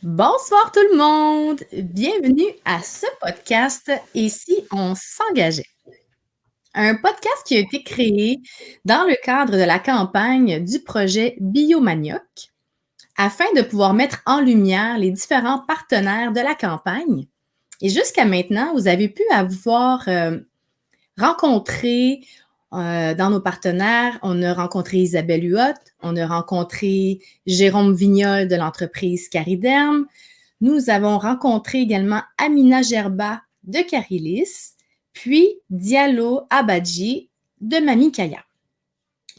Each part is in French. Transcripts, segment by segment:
Bonsoir tout le monde! Bienvenue à ce podcast Et si on s'engageait? Un podcast qui a été créé dans le cadre de la campagne du projet Biomanioc afin de pouvoir mettre en lumière les différents partenaires de la campagne. Et jusqu'à maintenant, vous avez pu avoir rencontré dans nos partenaires, on a rencontré Isabelle Huot, on a rencontré Jérôme Vignol de l'entreprise Cariderm. Nous avons rencontré également Amina Gerba de Carilis, puis Diallo Abadji de Mami Kaya.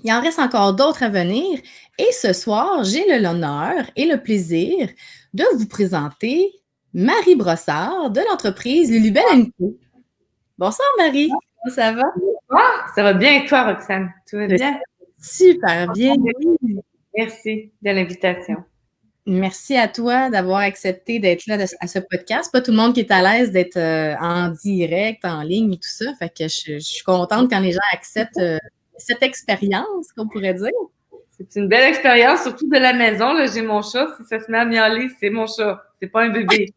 Il en reste encore d'autres à venir et ce soir, j'ai l'honneur et le plaisir de vous présenter Marie Brossard de l'entreprise Lulubelle & Co. Bonsoir Marie, comment ça va? Ça va bien et toi, Roxane? Tout va bien? Super bien, oui. Merci de l'invitation. Merci à toi d'avoir accepté d'être là à ce podcast. Pas tout le monde qui est à l'aise d'être en direct, en ligne et tout ça. Fait que je suis contente quand les gens acceptent cette expérience, qu'on pourrait dire. C'est une belle expérience, surtout de la maison. Là, j'ai mon chat. Si ça se met à miauler, c'est mon chat. C'est pas un bébé.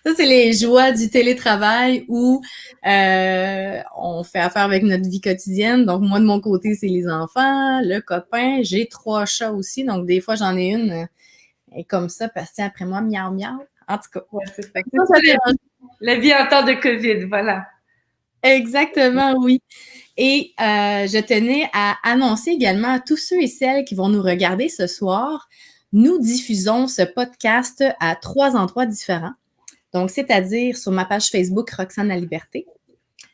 Ça, c'est les joies du télétravail où on fait affaire avec notre vie quotidienne. Donc, moi, de mon côté, c'est les enfants, le copain. J'ai 3 chats aussi. Donc, des fois, j'en ai une comme ça, parce que après moi, miaou, miaou. En tout cas. Ouais, c'est ça. La vie en temps de COVID, voilà. Exactement, oui. Et je tenais à annoncer également à tous ceux et celles qui vont nous regarder ce soir, nous diffusons ce podcast à 3 endroits différents. Donc, c'est-à-dire sur ma page Facebook Roxane La Liberté,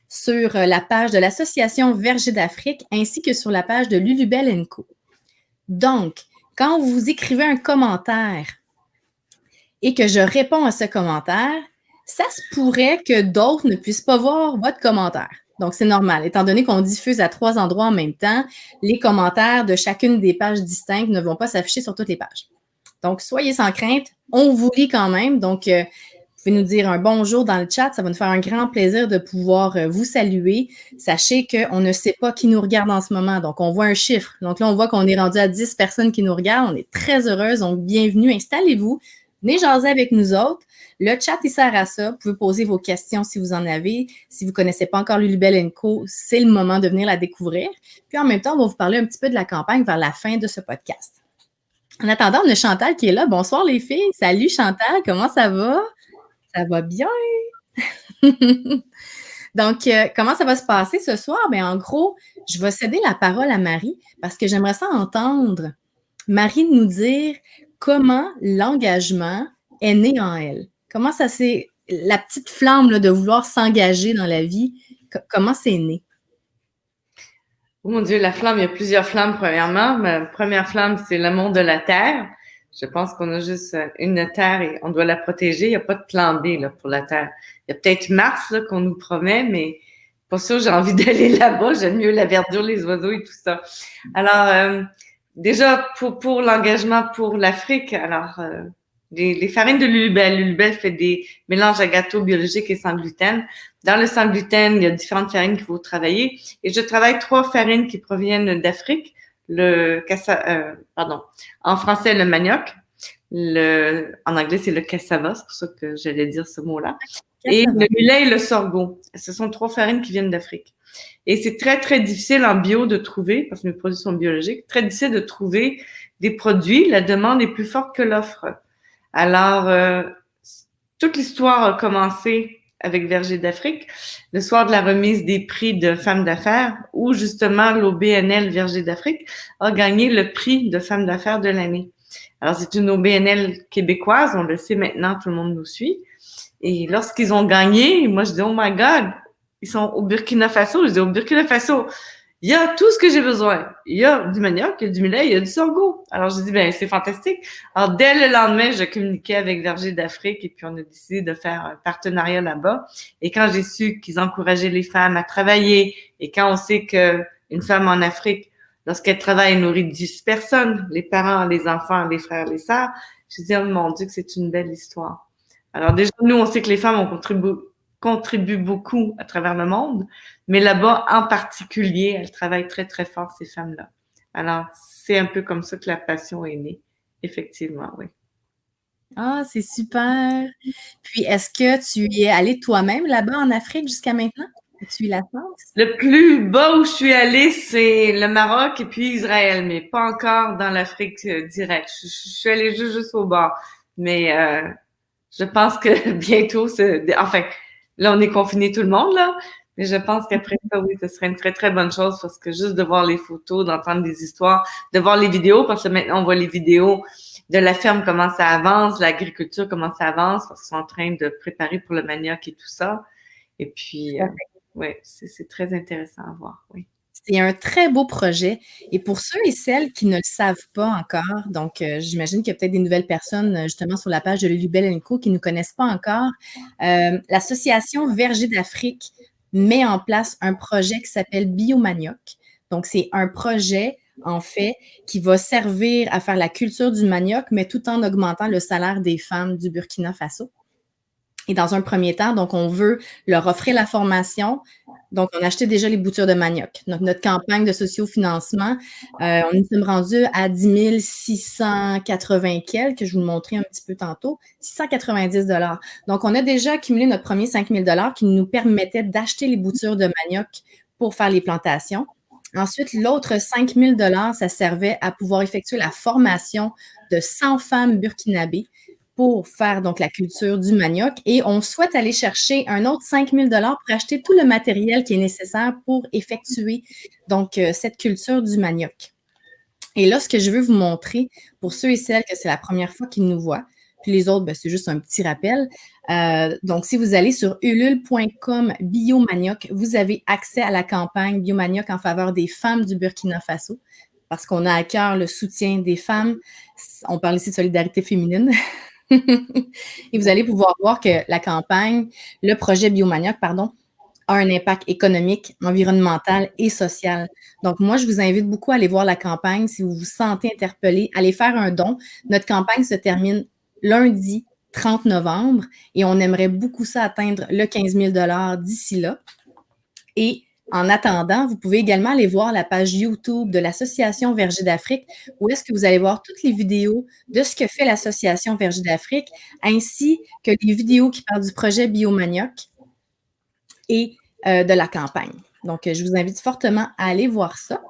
sur la page de l'Association Verger d'Afrique, ainsi que sur la page de Lulubelle & Co. Donc, quand vous écrivez un commentaire et que je réponds à ce commentaire, ça se pourrait que d'autres ne puissent pas voir votre commentaire. Donc, c'est normal. Étant donné qu'on diffuse à 3 endroits en même temps, les commentaires de chacune des pages distinctes ne vont pas s'afficher sur toutes les pages. Donc, soyez sans crainte, on vous lit quand même. Donc, vous pouvez nous dire un bonjour dans le chat. Ça va nous faire un grand plaisir de pouvoir vous saluer. Sachez qu'on ne sait pas qui nous regarde en ce moment. Donc, on voit un chiffre. Donc là, on voit qu'on est rendu à 10 personnes qui nous regardent. On est très heureuse. Donc, bienvenue. Installez-vous. Venez jaser avec nous autres. Le chat, il sert à ça. Vous pouvez poser vos questions si vous en avez. Si vous ne connaissez pas encore Lulubelle & Co, c'est le moment de venir la découvrir. Puis en même temps, on va vous parler un petit peu de la campagne vers la fin de ce podcast. En attendant, on a Chantal qui est là. Bonsoir les filles. Salut Chantal, comment ça va? Ça va bien? Donc, comment ça va se passer ce soir? Bien, en gros, je vais céder la parole à Marie parce que j'aimerais ça entendre Marie nous dire comment l'engagement est né en elle. Comment ça s'est... La petite flamme là, de vouloir s'engager dans la vie, comment c'est né? Oh mon Dieu, la flamme, il y a plusieurs flammes, premièrement. Ma première flamme, c'est l'amour de la terre. Je pense qu'on a juste une terre et on doit la protéger. Il n'y a pas de plan B là, pour la terre. Il y a peut-être Mars là, qu'on nous promet, mais pas sûr, j'ai envie d'aller là-bas. J'aime mieux la verdure, les oiseaux et tout ça. Alors, déjà, pour l'engagement pour l'Afrique, alors, les farines de Lulubelle. Lulubelle fait des mélanges à gâteaux biologiques et sans gluten. Dans le sans gluten, il y a différentes farines qu'il faut travailler. Et je travaille 3 farines qui proviennent d'Afrique. En français, le manioc. En anglais, c'est le cassava. C'est pour ça que j'allais dire ce mot-là. Et le millet et le sorgho. Ce sont 3 farines qui viennent d'Afrique. Et c'est très, très difficile en bio de trouver, parce que mes produits sont biologiques, très difficile de trouver des produits. La demande est plus forte que l'offre. Alors, toute l'histoire a commencé avec Verger d'Afrique, le soir de la remise des prix de femmes d'affaires, où justement l'OBNL Verger d'Afrique a gagné le prix de femme d'affaires de l'année. Alors, c'est une OBNL québécoise, on le sait maintenant, tout le monde nous suit. Et lorsqu'ils ont gagné, moi je dis, oh my God, ils sont au Burkina Faso. Je dis, au Burkina Faso, il y a tout ce que j'ai besoin. Il y a du manioc, il y a du millet, il y a du sorgho. Alors, je dis, ben, c'est fantastique. Alors, dès le lendemain, je communiquais avec Verger d'Afrique et puis on a décidé de faire un partenariat là-bas. Et quand j'ai su qu'ils encourageaient les femmes à travailler et quand on sait qu'une femme en Afrique, lorsqu'elle travaille, elle nourrit 10 personnes, les parents, les enfants, les frères, les sœurs, je dis, oh mon Dieu, que c'est une belle histoire. Alors, déjà, nous, on sait que les femmes ont contribuent beaucoup à travers le monde, mais là-bas, en particulier, elles travaillent très, très fort, ces femmes-là. Alors, c'est un peu comme ça que la passion est née. Effectivement, oui. Ah, c'est super! Puis, est-ce que tu es allé toi-même là-bas en Afrique jusqu'à maintenant? As-tu eu la chance? Le plus bas où je suis allée, c'est le Maroc et puis Israël, mais pas encore dans l'Afrique directe. Je suis allée juste au bord. Mais je pense que bientôt, enfin, là, on est confiné tout le monde, là. Mais je pense qu'après ça, oui, ce serait une très, très bonne chose parce que juste de voir les photos, d'entendre des histoires, de voir les vidéos, parce que maintenant, on voit les vidéos de la ferme, comment ça avance, l'agriculture, comment ça avance, parce qu'ils sont en train de préparer pour le manioc et tout ça. Et puis, ouais, c'est très intéressant à voir, oui. C'est un très beau projet et pour ceux et celles qui ne le savent pas encore, donc j'imagine qu'il y a peut-être des nouvelles personnes justement sur la page de Lulubelle & Co qui ne connaissent pas encore. L'association Verger d'Afrique met en place un projet qui s'appelle Biomanioc. Donc, c'est un projet, en fait, qui va servir à faire la culture du manioc, mais tout en augmentant le salaire des femmes du Burkina Faso. Et dans un premier temps, donc, on veut leur offrir la formation. Donc, on a acheté déjà les boutures de manioc. Donc, notre campagne de sociofinancement, on nous sommes rendus à 10 680 quelques, que je vous le montrais un petit peu tantôt, 690 $. Donc, on a déjà accumulé notre premier 5 000 $ qui nous permettait d'acheter les boutures de manioc pour faire les plantations. Ensuite, l'autre 5 000 $, ça servait à pouvoir effectuer la formation de 100 femmes burkinabées pour faire donc la culture du manioc et on souhaite aller chercher un autre 5 000 $ pour acheter tout le matériel qui est nécessaire pour effectuer donc cette culture du manioc. Et là, ce que je veux vous montrer, pour ceux et celles que c'est la première fois qu'ils nous voient, puis les autres, ben, c'est juste un petit rappel. Donc, si vous allez sur ulule.com Biomanioc, vous avez accès à la campagne Biomanioc en faveur des femmes du Burkina Faso, parce qu'on a à cœur le soutien des femmes. On parle ici de solidarité féminine. Et vous allez pouvoir voir que la campagne, le projet Biomanioc, pardon, a un impact économique, environnemental et social. Donc, moi, je vous invite beaucoup à aller voir la campagne. Si vous vous sentez interpellé, allez faire un don. Notre campagne se termine lundi 30 novembre et on aimerait beaucoup ça atteindre le 15 000 $ d'ici là. Et en attendant, vous pouvez également aller voir la page YouTube de l'Association Verger d'Afrique où est-ce que vous allez voir toutes les vidéos de ce que fait l'Association Verger d'Afrique ainsi que les vidéos qui parlent du projet Biomanioc et de la campagne. Donc, je vous invite fortement à aller voir ça.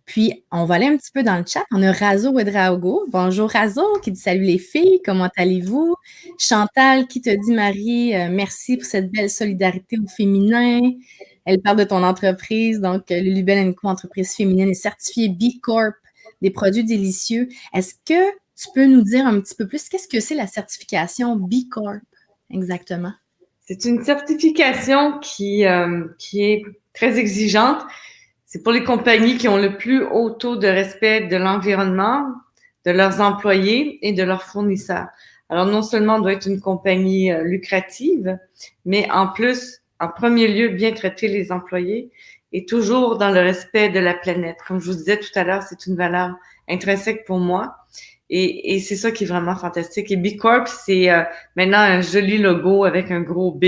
Puis, on va aller un petit peu dans le chat. On a Razo Ouedraogo. Bonjour Razo, qui dit salut les filles, comment allez-vous? Chantal qui te dit Marie, merci pour cette belle solidarité au féminin. Elle parle de ton entreprise, donc Lulubelle & Co, entreprise féminine, est certifiée B Corp, des produits délicieux. Est-ce que tu peux nous dire un petit peu plus, qu'est-ce que c'est la certification B Corp exactement? C'est une certification qui est très exigeante. C'est pour les compagnies qui ont le plus haut taux de respect de l'environnement, de leurs employés et de leurs fournisseurs. Alors, non seulement on doit être une compagnie lucrative, mais en plus, en premier lieu, bien traiter les employés et toujours dans le respect de la planète. Comme je vous disais tout à l'heure, c'est une valeur intrinsèque pour moi. Et c'est ça qui est vraiment fantastique. Et B Corp, c'est maintenant un joli logo avec un gros B.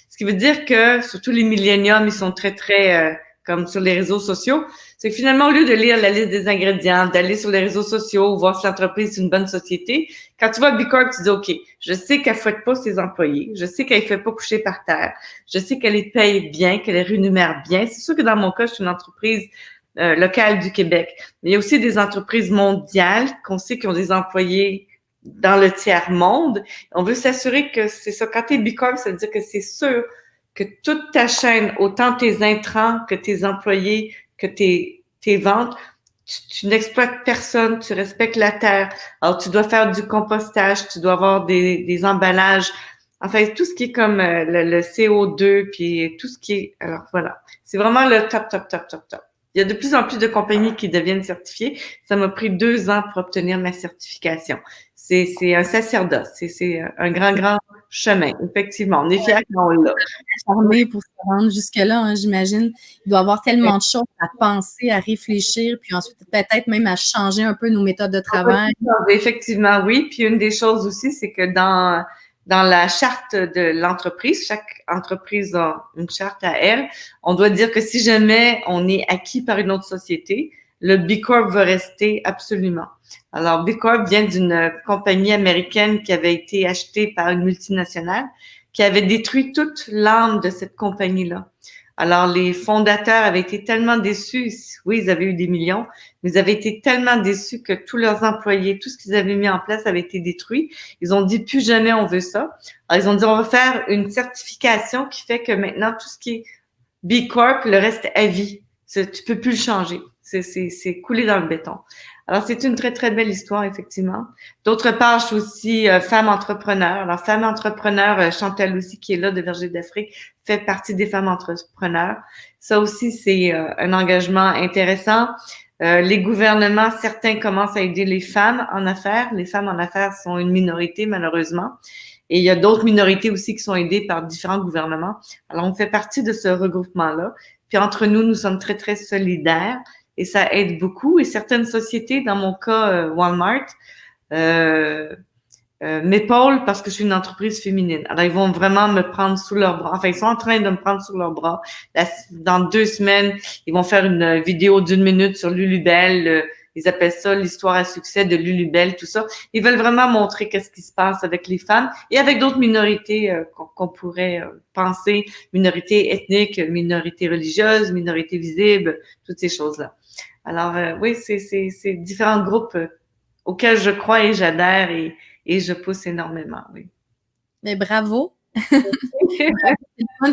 Ce qui veut dire que, surtout les milléniums, ils sont très, très comme sur les réseaux sociaux. C'est que finalement, au lieu de lire la liste des ingrédients, d'aller sur les réseaux sociaux, voir si l'entreprise est une bonne société, quand tu vois B Corp, tu dis, OK, je sais qu'elle ne fouette pas ses employés, je sais qu'elle ne fait pas coucher par terre, je sais qu'elle les paye bien, qu'elle les rémunère bien. C'est sûr que dans mon cas, je suis une entreprise locale du Québec. Mais il y a aussi des entreprises mondiales qu'on sait qui ont des employés dans le tiers-monde. On veut s'assurer que c'est ça. Quand tu es B Corp, ça veut dire que c'est sûr que toute ta chaîne, autant tes intrants que tes employés, que tes ventes, tu n'exploites personne, tu respectes la terre. Alors, tu dois faire du compostage, tu dois avoir des emballages. Enfin, tout ce qui est comme le CO2, puis tout ce qui est... Alors, voilà. C'est vraiment le top, top, top, top, top. Il y a de plus en plus de compagnies qui deviennent certifiées. Ça m'a pris 2 ans pour obtenir ma certification. C'est un sacerdoce. C'est un grand, grand chemin. Effectivement, on est fiers quand on l'a. Acharné pour se rendre jusque-là, hein, j'imagine. Il doit y avoir tellement de choses à penser, à réfléchir, puis ensuite peut-être même à changer un peu nos méthodes de travail. Effectivement, oui. Puis une des choses aussi, c'est que dans la charte de l'entreprise, chaque entreprise a une charte à elle, on doit dire que si jamais on est acquis par une autre société, le B Corp va rester absolument. Alors, B Corp vient d'une compagnie américaine qui avait été achetée par une multinationale qui avait détruit toute l'âme de cette compagnie-là. Alors, les fondateurs avaient été tellement déçus. Oui, ils avaient eu des millions, mais ils avaient été tellement déçus que tous leurs employés, tout ce qu'ils avaient mis en place avait été détruit. Ils ont dit, plus jamais on veut ça. Alors, ils ont dit, on va faire une certification qui fait que maintenant, tout ce qui est B Corp, le reste à vie. Tu peux plus le changer. C'est coulé dans le béton. Alors, c'est une très, très belle histoire, effectivement. D'autre part, je suis aussi femme entrepreneur. Alors, femme entrepreneur, Chantal aussi, qui est là de Verger d'Afrique, fait partie des femmes entrepreneurs. Ça aussi, c'est un engagement intéressant. Les gouvernements, certains commencent à aider les femmes en affaires. Les femmes en affaires sont une minorité, malheureusement. Et il y a d'autres minorités aussi qui sont aidées par différents gouvernements. Alors, on fait partie de ce regroupement-là. Puis, entre nous, nous sommes très, très solidaires et ça aide beaucoup. Et certaines sociétés, dans mon cas, Walmart, m'épaulent parce que je suis une entreprise féminine. Alors, ils vont vraiment me prendre sous leurs bras. Enfin, ils sont en train de me prendre sous leurs bras. Dans 2 semaines, ils vont faire une vidéo d'1 minute sur Lulubelle. Ils appellent ça l'histoire à succès de Lulubelle, tout ça. Ils veulent vraiment montrer qu'est-ce qui se passe avec les femmes et avec d'autres minorités qu'on pourrait penser, minorités ethniques, minorités religieuses, minorités visibles, toutes ces choses-là. Alors, oui, c'est différents groupes auxquels je crois et j'adhère et je pousse énormément, oui. Mais bravo!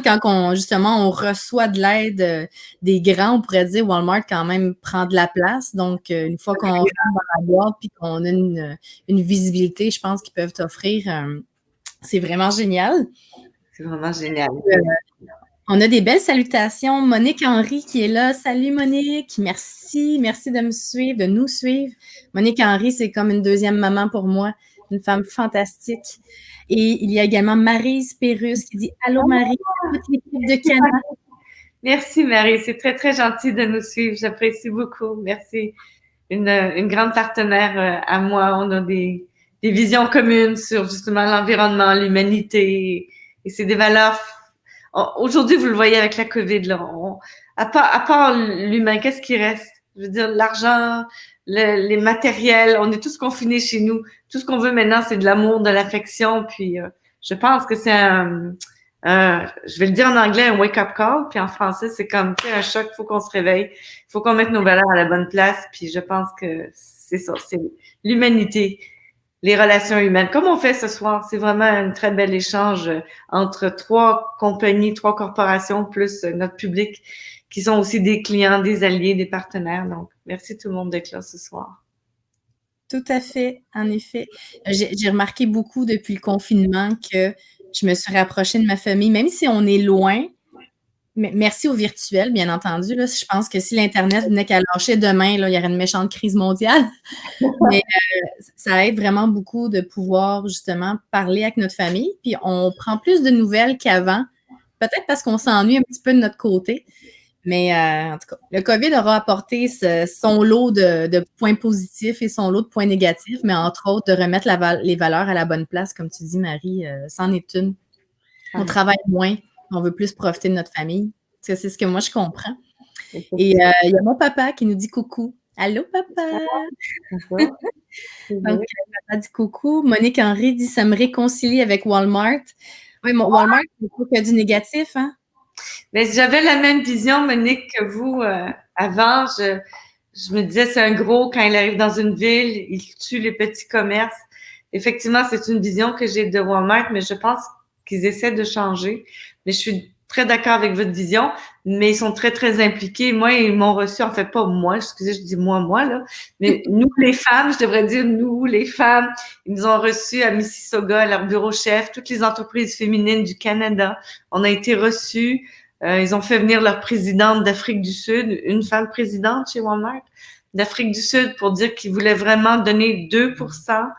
Quand justement, on reçoit de l'aide des grands, on pourrait dire Walmart quand même prend de la place. Donc, une fois qu'on rentre dans la boîte puis qu'on a une visibilité, je pense qu'ils peuvent t'offrir. C'est vraiment génial. C'est vraiment génial. On a des belles salutations. Monique Henry qui est là. Salut Monique, merci de me suivre, de nous suivre. Monique Henry, c'est comme une deuxième maman pour moi, une femme fantastique. Et il y a également Maryse Pérusse qui dit « Allô Marie, toute l'équipe de Canada. » Merci Marie, c'est très très gentil de nous suivre, j'apprécie beaucoup. Merci. Une grande partenaire à moi. On a des visions communes sur justement l'environnement, l'humanité et c'est des valeurs. Aujourd'hui, vous le voyez avec la COVID, là. À part l'humain, qu'est-ce qui reste? Je veux dire, l'argent, les matériels, on est tous confinés chez nous. Tout ce qu'on veut maintenant, c'est de l'amour, de l'affection. Puis, je pense que c'est je vais le dire en anglais, un wake-up call. Puis en français, c'est comme un choc. Il faut qu'on se réveille. Il faut qu'on mette nos valeurs à la bonne place. Puis je pense que c'est ça, c'est l'humanité, les relations humaines. Comme on fait ce soir, c'est vraiment un très bel échange entre 3 compagnies, 3 corporations, plus notre public, qui sont aussi des clients, des alliés, des partenaires. Donc, merci tout le monde d'être là ce soir. Tout à fait, en effet. J'ai remarqué beaucoup depuis le confinement que je me suis rapprochée de ma famille, même si on est loin. Merci au virtuel, bien entendu. Là, je pense que si l'Internet venait qu'à lâcher demain, là, il y aurait une méchante crise mondiale. Mais ça aide vraiment beaucoup de pouvoir justement parler avec notre famille. Puis on prend plus de nouvelles qu'avant, peut-être parce qu'on s'ennuie un petit peu de notre côté. Mais en tout cas, le COVID aura apporté son lot de points positifs et son lot de points négatifs, mais entre autres, de remettre les valeurs à la bonne place, comme tu dis, Marie, c'en est une. On travaille moins, on veut plus profiter de notre famille. C'est ce que moi, je comprends. Et il y a mon papa qui nous dit coucou. Allô, papa! Donc, papa dit coucou. Monique Henry dit « Ça me réconcilie avec Walmart. » Oui, Walmart, c'est pas que du négatif, hein? Mais j'avais la même vision, Monique, que vous avant. Je me disais, c'est un gros, quand il arrive dans une ville, il tue les petits commerces. Effectivement, c'est une vision que j'ai de Walmart, mais je pense qu'ils essaient de changer. Mais je suis très d'accord avec votre vision, mais ils sont très, très impliqués. Moi, ils m'ont reçu, en fait, pas moi, excusez, je dis moi, là, mais nous, les femmes, je devrais dire nous, les femmes, ils nous ont reçus à Mississauga, à leur bureau chef, toutes les entreprises féminines du Canada. On a été reçus. Ils ont fait venir leur présidente d'Afrique du Sud, une femme présidente chez Walmart d'Afrique du Sud, pour dire qu'ils voulaient vraiment donner 2%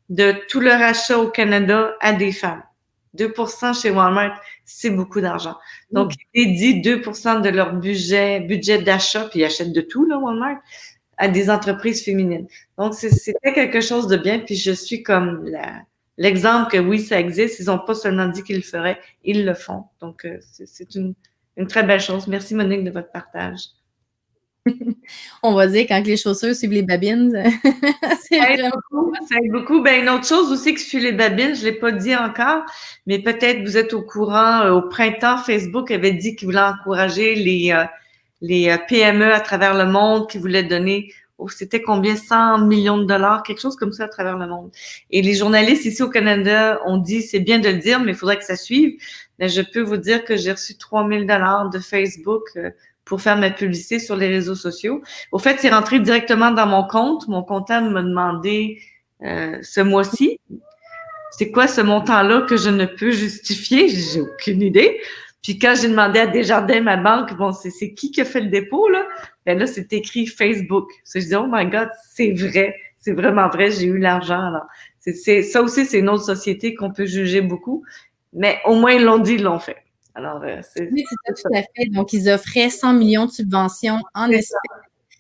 de tout leur achat au Canada à des femmes. 2% chez Walmart, c'est beaucoup d'argent. Donc, ils disent 2% de leur budget d'achat, puis ils achètent de tout, là, Walmart, à des entreprises féminines. Donc, c'était quelque chose de bien, puis je suis comme l'exemple que oui, ça existe. Ils n'ont pas seulement dit qu'ils le feraient, ils le font. Donc, c'est une très belle chose. Merci, Monique, de votre partage. On va dire quand les chaussures suivent les babines. Ça aide beaucoup. Ça aide beaucoup. Ben, une autre chose aussi que suit les babines, je l'ai pas dit encore, mais peut-être vous êtes au courant, au printemps, Facebook avait dit qu'il voulait encourager les PME à travers le monde, qu'il voulait donner, c'était combien, 100 millions de dollars, quelque chose comme ça à travers le monde. Et les journalistes ici au Canada ont dit, c'est bien de le dire, mais il faudrait que ça suive. Mais je peux vous dire que j'ai reçu 3 000 dollars de Facebook pour faire ma publicité sur les réseaux sociaux. Au fait, c'est rentré directement dans mon compte. Mon comptable m'a demandé ce mois-ci, c'est quoi ce montant-là que je ne peux justifier? J'ai aucune idée. Puis quand j'ai demandé à Desjardins, ma banque, bon, c'est qui a fait le dépôt, là? Ben là, c'est écrit Facebook. Je dis, oh my God, c'est vrai. C'est vraiment vrai, j'ai eu l'argent. Alors, ça aussi, c'est une autre société qu'on peut juger beaucoup. Mais au moins, ils l'ont dit, ils l'ont fait. Alors, oui, c'est ça, tout à fait. Donc, ils offraient 100 millions de subventions en espèces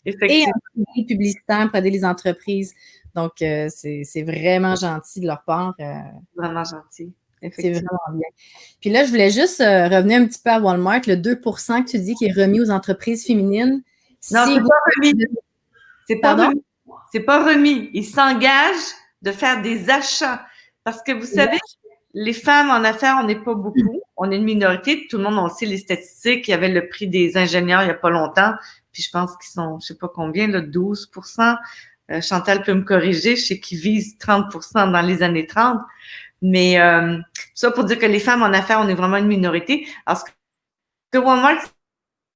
et en publicité publicitaire pour aider les entreprises. Donc, c'est vraiment gentil de leur part. Vraiment gentil. C'est vraiment bien. Puis là, je voulais juste revenir un petit peu à Walmart, le 2% que tu dis qui est remis aux entreprises féminines. Non, c'est pas remis. C'est pas remis. C'est pas remis. Ils s'engagent de faire des achats. Parce que vous savez, les femmes en affaires, on n'est pas beaucoup. On est une minorité. Tout le monde, on le sait, les statistiques. Il y avait le prix des ingénieurs il n'y a pas longtemps. Puis je pense qu'ils sont, je sais pas combien, là, 12%. Chantal peut me corriger. Je sais qu'ils visent 30% dans les années 30. Mais ça pour dire que les femmes en affaires, on est vraiment une minorité. Alors, ce que Walmart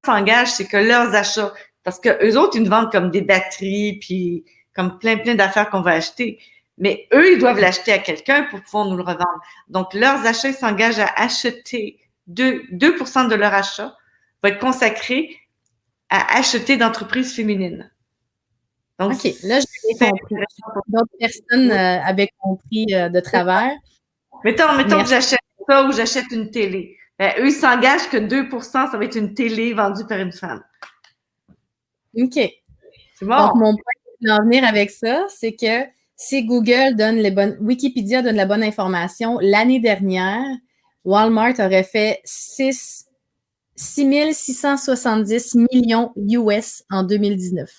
s'engage, c'est que leurs achats, parce que eux autres, ils nous vendent comme des batteries, puis comme plein d'affaires qu'on va acheter. Mais eux, ils doivent l'acheter à quelqu'un pour pouvoir nous le revendre. Donc, leurs achats, ils s'engagent à acheter 2% de leur achat va être consacré à acheter d'entreprises féminines. Donc, OK, là, j'ai compris. D'autres personnes avaient compris de travers. Mettons que j'achète ça ou j'achète une télé. Ben, eux, ils s'engagent que 2%, ça va être une télé vendue par une femme. OK. C'est bon. Donc, mon point d'en venir avec ça, c'est que si Google donne Wikipédia donne la bonne information, l'année dernière, Walmart aurait fait 6 670 millions US en 2019.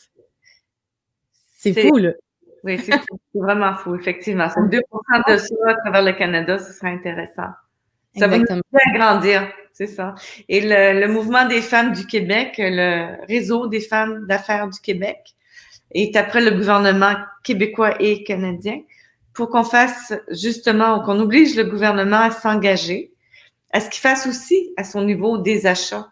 C'est fou, là. Oui, c'est fou. C'est vraiment fou, effectivement. C'est 2% de ça à travers le Canada, ce serait intéressant. Ça va nous faire grandir, c'est ça. Et le mouvement des femmes du Québec, le réseau des femmes d'affaires du Québec, est après le gouvernement québécois et canadien pour qu'on fasse justement, qu'on oblige le gouvernement à s'engager, à ce qu'il fasse aussi à son niveau des achats,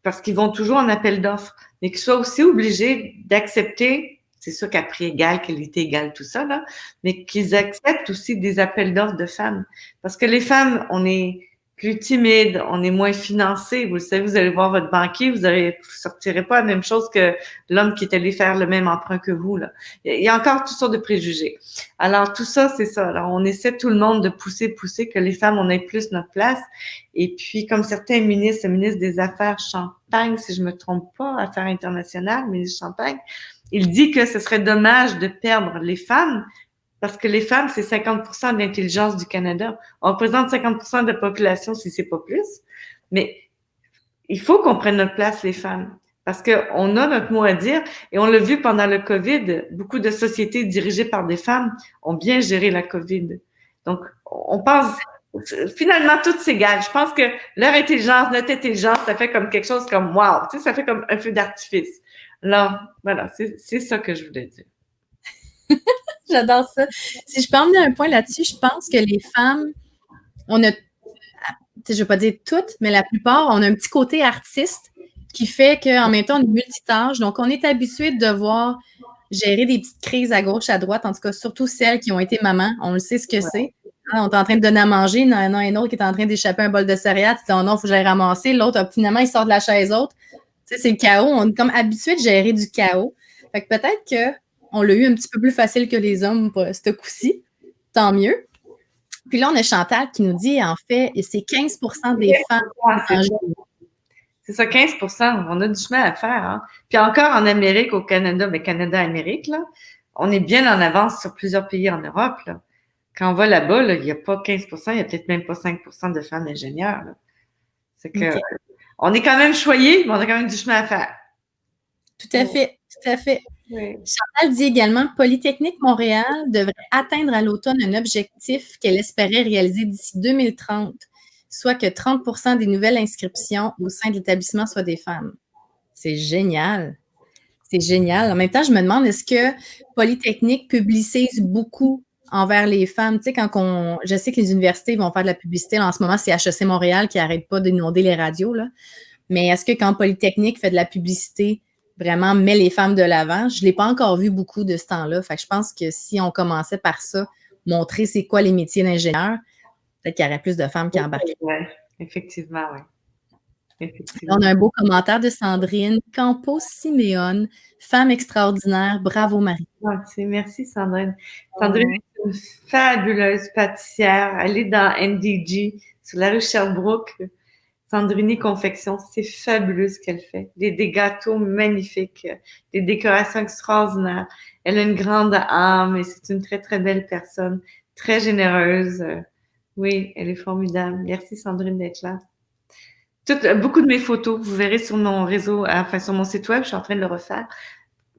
parce qu'ils vont toujours en appel d'offres, mais qu'ils soient aussi obligés d'accepter, c'est sûr qu'à prix égal, qualité égale, tout ça, là, mais qu'ils acceptent aussi des appels d'offres de femmes. Parce que les femmes, on est plus timides, on est moins financés. Vous le savez, vous allez voir votre banquier, vous sortirez pas la même chose que l'homme qui est allé faire le même emprunt que vous, là. Il y a encore toutes sortes de préjugés. Alors, tout ça, c'est ça. Alors, on essaie tout le monde de pousser, que les femmes, on ait plus notre place. Et puis, comme certains ministres, le ministre des Affaires Champagne, si je me trompe pas, Affaires internationales, ministre Champagne, il dit que ce serait dommage de perdre les femmes parce que les femmes, c'est 50% de l'intelligence du Canada. On représente 50% de la population, si c'est pas plus. Mais il faut qu'on prenne notre place, les femmes, parce qu'on a notre mot à dire. Et on l'a vu pendant le COVID, beaucoup de sociétés dirigées par des femmes ont bien géré la COVID. Donc, on pense, finalement, tout s'égale. Je pense que notre intelligence, ça fait comme quelque chose comme wow, tu sais, ça fait comme un feu d'artifice. Alors, voilà, c'est ça que je voulais dire. J'adore ça. Si je peux emmener un point là-dessus, je pense que les femmes, on a, je ne vais pas dire toutes, mais la plupart, on a un petit côté artiste qui fait qu'en même temps, on est multitâche. Donc, on est habitué de devoir gérer des petites crises à gauche, à droite, en tout cas, surtout celles qui ont été mamans. On le sait ce que c'est. On est en train de donner à manger, il y en a un autre qui est en train d'échapper un bol de céréales. Tu dis, oh non, il faut que j'aille ramasser. L'autre, finalement, il sort de la chaise haute. Tu sais, c'est le chaos. On est comme habitué de gérer du chaos. Fait que peut-être qu'on l'a eu un petit peu plus facile que les hommes pour ce coup-ci. Tant mieux. Puis là, on a Chantal qui nous dit, en fait, c'est 15% des femmes en général. C'est ça, 15%. On a du chemin à faire. Hein? Puis encore en Amérique, au Canada, mais Canada-Amérique, là, on est bien en avance sur plusieurs pays en Europe. Là. Quand on va là-bas, là, il n'y a pas 15%, il n'y a peut-être même pas 5% de femmes ingénieurs. Là. C'est que on est quand même choyés, mais on a quand même du chemin à faire. Tout à fait, tout à fait. Oui. Chantal dit également Polytechnique Montréal devrait atteindre à l'automne un objectif qu'elle espérait réaliser d'ici 2030, soit que 30% des nouvelles inscriptions au sein de l'établissement soient des femmes. C'est génial. C'est génial. En même temps, je me demande, est-ce que Polytechnique publicise beaucoup envers les femmes? Tu sais, je sais que les universités vont faire de la publicité. Là, en ce moment, c'est HEC Montréal qui n'arrête pas d'inonder les radios. Là. Mais est-ce que quand Polytechnique fait de la publicité, vraiment met les femmes de l'avant? Je ne l'ai pas encore vu beaucoup de ce temps-là. Fait que je pense que si on commençait par ça, montrer c'est quoi les métiers d'ingénieur, peut-être qu'il y aurait plus de femmes qui embarqueraient. Oui, effectivement, oui. On a un beau commentaire de Sandrine. Campos-Siméon, femme extraordinaire. Bravo, Marie. Merci, Sandrine. Sandrine est une fabuleuse pâtissière. Elle est dans NDG, sur la rue Sherbrooke. Sandrini Confection, c'est fabuleux ce qu'elle fait. Des gâteaux magnifiques, des décorations extraordinaires. Elle a une grande âme et c'est une très, très belle personne, très généreuse. Oui, elle est formidable. Merci, Sandrine, d'être là. Beaucoup de mes photos, vous verrez sur mon réseau, enfin sur mon site web, je suis en train de le refaire.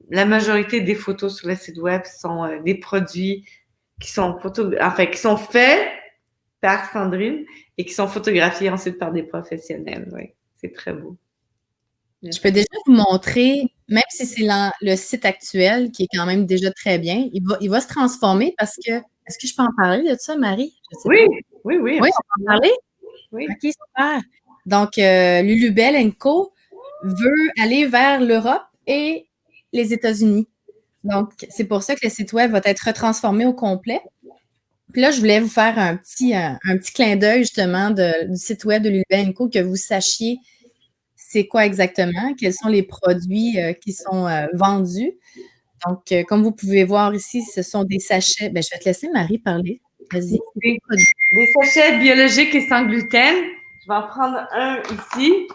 La majorité des photos sur le site web sont des produits qui sont qui sont faits par Sandrine et qui sont photographiés ensuite par des professionnels. Oui, c'est très beau. Je peux déjà vous montrer, même si c'est le site actuel qui est quand même déjà très bien, il va se transformer parce que, est-ce que je peux en parler de ça, Marie? Oui. Oui, on peut en parler? Oui. OK, super. Donc, Lulubelle & Co veut aller vers l'Europe et les États-Unis. Donc, c'est pour ça que le site web va être retransformé au complet. Puis là, je voulais vous faire un petit clin d'œil justement du site web de Lulubelle & Co, que vous sachiez c'est quoi exactement, quels sont les produits qui sont vendus. Donc, comme vous pouvez voir ici, ce sont des sachets. Je vais te laisser Marie parler. Vas-y. Des sachets biologiques et sans gluten. Je vais en prendre un ici.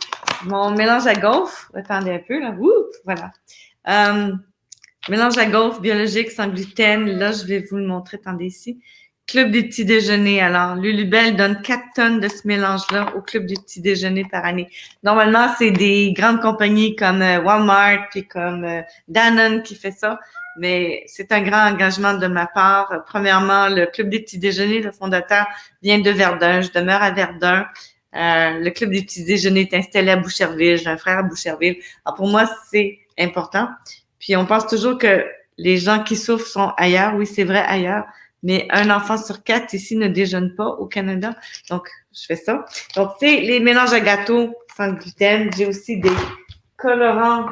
Mon mélange à gaufres. Attendez un peu, là. Ouh, voilà. Mélange à gaufres biologique sans gluten. Là, je vais vous le montrer. Attendez ici. Club des petits déjeuners. Alors, Lulubelle donne 4 tonnes de ce mélange-là au Club des petits déjeuners par année. Normalement, c'est des grandes compagnies comme Walmart puis comme Danone qui fait ça. Mais c'est un grand engagement de ma part. Premièrement, le Club des petits déjeuners, le fondateur vient de Verdun. Je demeure à Verdun. Le Club des petits déjeuners est installé à Boucherville. J'ai un frère à Boucherville. Alors, pour moi, c'est important. Puis, on pense toujours que les gens qui souffrent sont ailleurs. Oui, c'est vrai, ailleurs. Mais un enfant sur 4 ici ne déjeune pas au Canada. Donc, je fais ça. Donc, tu sais, les mélanges à gâteaux sans gluten. J'ai aussi des colorants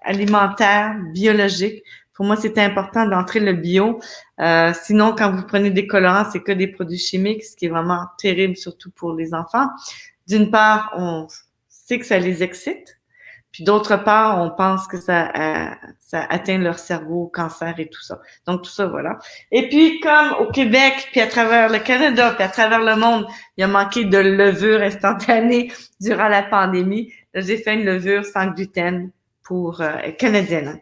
alimentaires, biologiques. Pour moi, c'est important d'entrer le bio. Sinon, quand vous prenez des colorants, c'est que des produits chimiques, ce qui est vraiment terrible, surtout pour les enfants. D'une part, on sait que ça les excite. Puis d'autre part, on pense que ça atteint leur cerveau, cancer et tout ça. Donc, tout ça, voilà. Et puis, comme au Québec, puis à travers le Canada, puis à travers le monde, il y a manqué de levure instantanée durant la pandémie, là, j'ai fait une levure sans gluten pour canadienne.